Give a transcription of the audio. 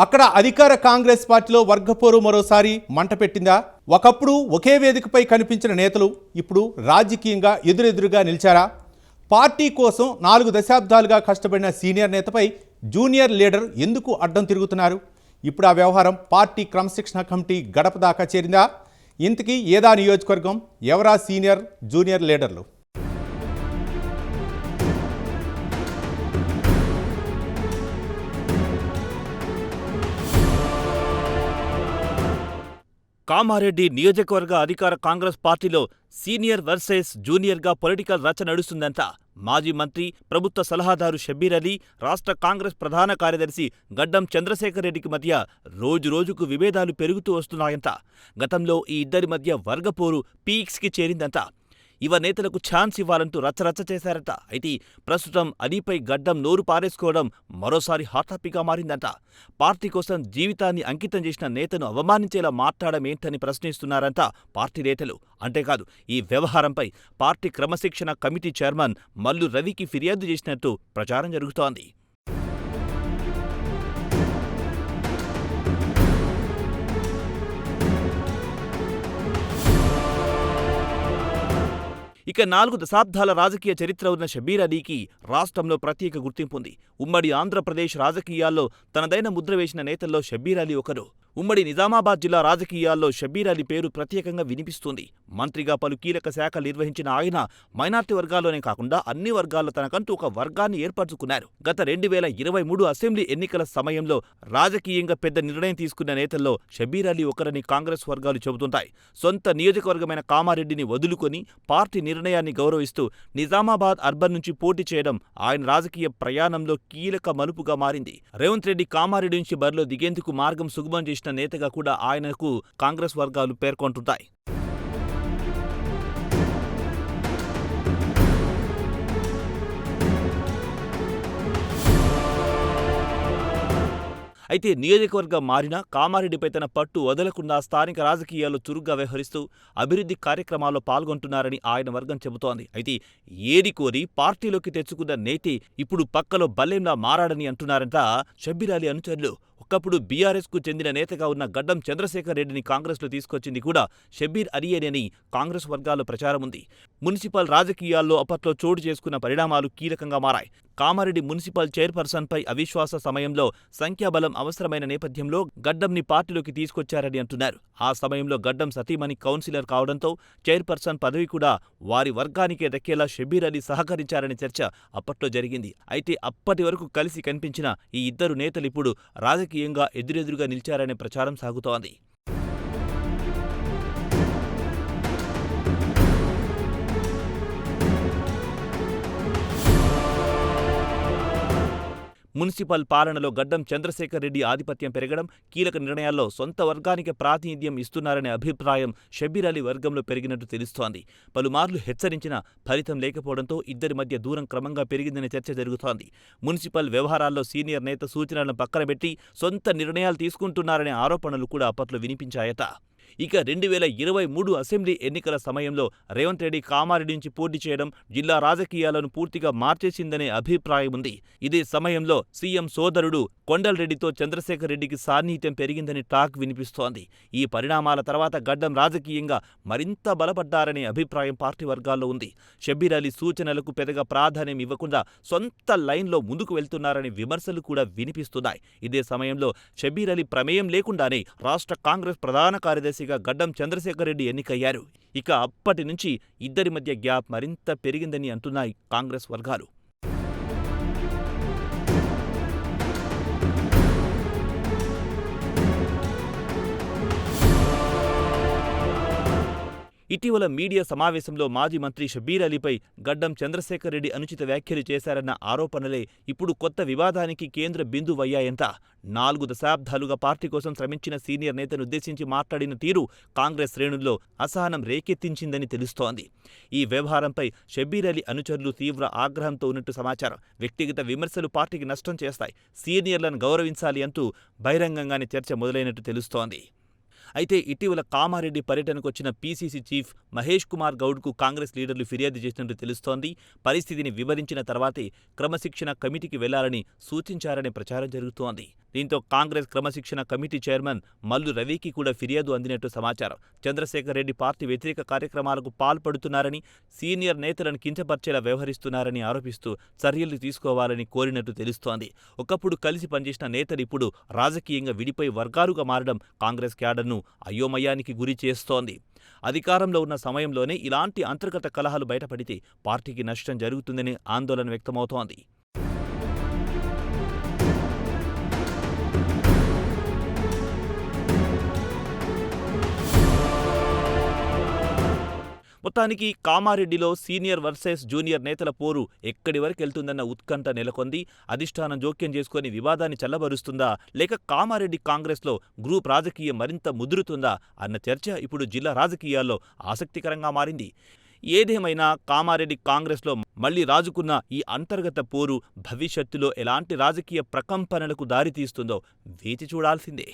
అక్కడ అధికార కాంగ్రెస్ పార్టీలో వర్గపోరు మరోసారి మంట పెట్టిందా? ఒకప్పుడు ఒకే వేదికపై కనిపించిన నేతలు ఇప్పుడు రాజకీయంగా ఎదురెదురుగా నిలిచారా? పార్టీ కోసం 4 దశాబ్దాలుగా కష్టపడిన సీనియర్ నేతపై జూనియర్ లీడర్ ఎందుకు అడ్డం తిరుగుతున్నారు? ఇప్పుడు ఆ వ్యవహారం పార్టీ క్రమశిక్షణ కమిటీ గడప దాకా చేరిందా? ఇంతకీ ఏదా నియోజకవర్గం, ఎవరా సీనియర్ జూనియర్ లీడర్లు? కామారెడ్డి నియోజకవర్గ అధికార కాంగ్రెస్ పార్టీలో సీనియర్ వర్సెస్ జూనియర్గా పొలిటికల్ రచ్చ నడుస్తుందంట. మాజీ మంత్రి, ప్రభుత్వ సలహాదారు షబ్బీర్ అలీ, రాష్ట్ర కాంగ్రెస్ ప్రధాన కార్యదర్శి గడ్డం చంద్రశేఖర్ రెడ్డికి మధ్య రోజురోజుకు విభేదాలు పెరుగుతూ వస్తున్నాయంట. గతంలో ఈ ఇద్దరి మధ్య వర్గపోరు పీక్స్కి చేరిందంట. యువ నేతలకు ఛాన్స్ ఇవ్వాలంటూ రచ్చరచ్చ చేశారట. అయితే ప్రస్తుతం అలీపై గడ్డం నోరు పారేసుకోవడం మరోసారి హాట్ టాపిక్గా మారిందంట. పార్టీ కోసం జీవితాన్ని అంకితం చేసిన నేతను అవమానించేలా మాట్లాడమేంటని ప్రశ్నిస్తున్నారంట పార్టీ నేతలు. అంతేకాదు, ఈ వ్యవహారంపై పార్టీ క్రమశిక్షణ కమిటీ చైర్మన్ మల్లు రవికి ఫిర్యాదు చేసినట్టు ప్రచారం జరుగుతోంది. ఇక 4 దశాబ్దాల రాజకీయ చరిత్ర ఉన్న షబ్బీర్ అలీకి రాష్ట్రంలో ప్రత్యేక గుర్తింపుంది. ఉమ్మడి ఆంధ్రప్రదేశ్ రాజకీయాల్లో తనదైన ముద్ర వేసిన నేతల్లో షబ్బీర్ అలీ ఒకరు. ఉమ్మడి నిజామాబాద్ జిల్లా రాజకీయాల్లో షబ్బీర్ అలీ పేరు ప్రత్యేకంగా వినిపిస్తుంది. మంత్రిగా పలు కీలక శాఖలు నిర్వహించిన ఆయన మైనార్టీ వర్గాల్లోనే కాకుండా అన్ని వర్గాల్లో తనకంటూ ఒక వర్గాన్ని ఏర్పరచుకున్నారు. గత 2023 అసెంబ్లీ ఎన్నికల సమయంలో రాజకీయంగా పెద్ద నిర్ణయం తీసుకున్న నేతల్లో షబ్బీర్ అలీ ఒకరని కాంగ్రెస్ వర్గాలు చెబుతుంటాయి. సొంత నియోజకవర్గమైన కామారెడ్డిని వదులుకొని పార్టీ నిర్ణయాన్ని గౌరవిస్తూ నిజామాబాద్ అర్బన్ నుంచి పోటీ చేయడం ఆయన రాజకీయ ప్రయాణంలో కీలక మలుపుగా మారింది. రేవంత్ రెడ్డి కామారెడ్డి నుంచి బరిలో దిగేందుకు మార్గం సుగమం చేసిన నేతగా కూడా ఆయనకు కాంగ్రెస్ వర్గాలు పేర్కొంటుంటాయి. అయితే నియోజకవర్గం మారినా కామారెడ్డిపై తన పట్టు వదలకుండా స్థానిక రాజకీయాల్లో చురుగ్గా వ్యవహరిస్తూ అభివృద్ధి కార్యక్రమాల్లో పాల్గొంటున్నారని ఆయన వర్గం చెబుతోంది. అయితే ఏరి కోరి పార్టీలోకి తెచ్చుకున్న నేతే ఇప్పుడు పక్కలో బల్లెంలా మారాడని అంటున్నారంట షబ్బీర్ అలీ అనుచరులు. ఒకప్పుడు బీఆర్ఎస్కు చెందిన నేతగా ఉన్న గడ్డం చంద్రశేఖర్ రెడ్డిని కాంగ్రెస్లో తీసుకొచ్చింది కూడా షబ్బీర్ అలీయేనని కాంగ్రెస్ వర్గాల్లో ప్రచారం ఉంది. మున్సిపల్ రాజకీయాల్లో అప్పట్లో చోటు చేసుకున్న పరిణామాలు కీలకంగా మారాయి. కామారెడ్డి మున్సిపల్ చైర్పర్సన్పై అవిశ్వాస సమయంలో సంఖ్యాబలం అవసరమైన నేపథ్యంలో గడ్డంని పార్టీలోకి తీసుకొచ్చారని అంటున్నారు. ఆ సమయంలో గడ్డం సతీమణి కౌన్సిలర్ కావడంతో చైర్పర్సన్ పదవి కూడా వారి వర్గానికే దక్కేలా షబ్బీర్ అలీ సహకరించారనే చర్చ అప్పట్లో జరిగింది. అయితే అప్పటి వరకు కలిసి కనిపించిన ఈ ఇద్దరు నేతలిప్పుడు రాజకీయంగా ఎదురెదురుగా నిలిచారనే ప్రచారం సాగుతోంది. మున్సిపల్ పాలనలో గడ్డం చంద్రశేఖర్ రెడ్డి ఆధిపత్యం పెరగడం, కీలక నిర్ణయాల్లో సొంత వర్గానికి ప్రాతినిధ్యం ఇస్తున్నారనే అభిప్రాయం షబ్బీర్ అలీ వర్గంలో పెరిగినట్టు తెలుస్తోంది. పలుమార్లు హెచ్చరించినా ఫలితం లేకపోవడంతో ఇద్దరి మధ్య దూరం క్రమంగా పెరిగిందనే చర్చ జరుగుతోంది. మున్సిపల్ వ్యవహారాల్లో సీనియర్ నేత సూచనలను పక్కనబెట్టి సొంత నిర్ణయాలు తీసుకుంటున్నారనే ఆరోపణలు కూడా అప్పట్లో వినిపించాయట. ఇక 2023 అసెంబ్లీ ఎన్నికల సమయంలో రేవంత్ రెడ్డి కామారెడ్డి నుంచి పోటీ చేయడం జిల్లా రాజకీయాలను పూర్తిగా మార్చేసిందనే అభిప్రాయం ఉంది. ఇదే సమయంలో సీఎం సోదరుడు కొండల్రెడ్డితో చంద్రశేఖర్ రెడ్డికి సాన్నిహిత్యం పెరిగిందని టాక్ వినిపిస్తోంది. ఈ పరిణామాల తర్వాత గడ్డం రాజకీయంగా మరింత బలపడ్డారనే అభిప్రాయం పార్టీ వర్గాల్లో ఉంది. షబ్బీర్ అలీ సూచనలకు పెద్దగా ప్రాధాన్యం ఇవ్వకుండా సొంత లైన్లో ముందుకు వెళ్తున్నారనే విమర్శలు కూడా వినిపిస్తున్నాయి. ఇదే సమయంలో షబ్బీర్ అలీ ప్రమేయం లేకుండానే రాష్ట్ర కాంగ్రెస్ ప్రధాన కార్యదర్శి గడ్డం చంద్రశేఖర్ రెడ్డి ఎన్నికయ్యారు. ఇక అప్పటి నుంచి ఇద్దరి మధ్య గ్యాప్ మరింత పెరిగిందని అంటున్నాయి కాంగ్రెస్ వర్గాలు. ఇటీవల మీడియా సమావేశంలో మాజీ మంత్రి షబ్బీర్ అలీపై గడ్డం చంద్రశేఖర్ రెడ్డి అనుచిత వ్యాఖ్యలు చేశారన్న ఆరోపణలే ఇప్పుడు కొత్త వివాదానికి కేంద్ర బిందువయ్యాయంట. 4 దశాబ్దాలుగా పార్టీ కోసం శ్రమించిన సీనియర్ నేతను ఉద్దేశించి మాట్లాడిన తీరు కాంగ్రెస్ శ్రేణుల్లో అసహనం రేకెత్తించిందని తెలుస్తోంది. ఈ వ్యవహారంపై షబ్బీర్ అలీ అనుచరులు తీవ్ర ఆగ్రహంతో ఉన్నట్టు సమాచారం. వ్యక్తిగత విమర్శలు పార్టీకి నష్టం చేస్తాయి, సీనియర్లను గౌరవించాలి అంటూ బహిరంగంగానే చర్చ మొదలైనట్టు తెలుస్తోంది. అయితే ఇటీవల కామారెడ్డి పర్యటనకొచ్చిన పీసీసీ చీఫ్ మహేష్ కుమార్ గౌడ్కు కాంగ్రెస్ లీడర్లు ఫిర్యాదు చేసినట్టు తెలుస్తోంది. పరిస్థితిని వివరించిన తర్వాతే క్రమశిక్షణ కమిటీకి వెళ్లాలని సూచించారనే ప్రచారం జరుగుతోంది. దీంతో కాంగ్రెస్ క్రమశిక్షణ కమిటీ చైర్మన్ మల్లు రవికి కూడా ఫిర్యాదు అందినట్టు సమాచారం. చంద్రశేఖర్ రెడ్డి పార్టీ వ్యతిరేక కార్యక్రమాలకు పాల్పడుతున్నారని, సీనియర్ నేతలను కించపర్చేలా వ్యవహరిస్తున్నారని ఆరోపిస్తూ చర్యలు తీసుకోవాలని కోరినట్టు తెలుస్తోంది. ఒకప్పుడు కలిసి పనిచేసిన నేతలు ఇప్పుడు రాజకీయంగా విడిపోయి వర్గాలుగా మారడం కాంగ్రెస్ క్యాడర్ను అయోమయానికి గురి చేస్తోంది. అధికారంలో ఉన్న సమయంలోనే ఇలాంటి అంతర్గత కలహాలు బయటపడితే పార్టీకి నష్టం జరుగుతుందని ఆందోళన వ్యక్తమవుతోంది. మొత్తానికి కామారెడ్డిలో సీనియర్ వర్సెస్ జూనియర్ నేతల పోరు ఎక్కడి వరకు వెళ్తుందన్న ఉత్కంఠ నెలకొంది. అధిష్టానం జోక్యం చేసుకుని వివాదాన్ని చల్లబరుస్తుందా, లేక కామారెడ్డి కాంగ్రెస్లో గ్రూప్ రాజకీయం మరింత ముదురుతుందా అన్న చర్చ ఇప్పుడు జిల్లా రాజకీయాల్లో ఆసక్తికరంగా మారింది. ఏదేమైనా కామారెడ్డి కాంగ్రెస్లో మళ్లీ రాజుకున్న ఈ అంతర్గత పోరు భవిష్యత్తులో ఎలాంటి రాజకీయ ప్రకంపనలకు దారితీస్తుందో వేచి చూడాల్సిందే.